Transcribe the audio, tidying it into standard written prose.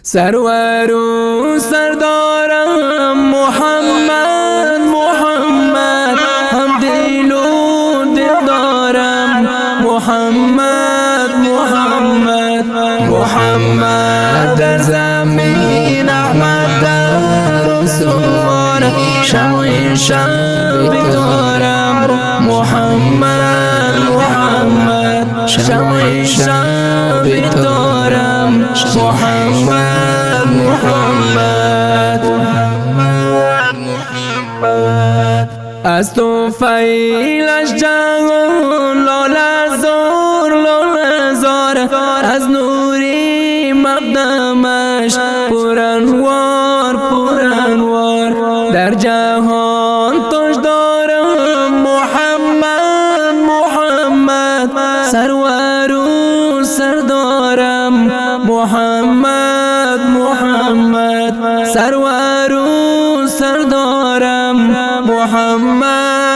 سرور و سردارم محمد محمد، هم دل و دلدارم محمد محمد محمد، در زمین احمد در رسول شمع شب دارم محمد محمد، شمع شب دارم محمد محمد محمد. از تو فیلش جهان لاله زار، از نوری مقدمش پرانوار در جهان تاج دارم محمد محمد، سرور و سردارم محمد محمد، سرور و سردارم محمد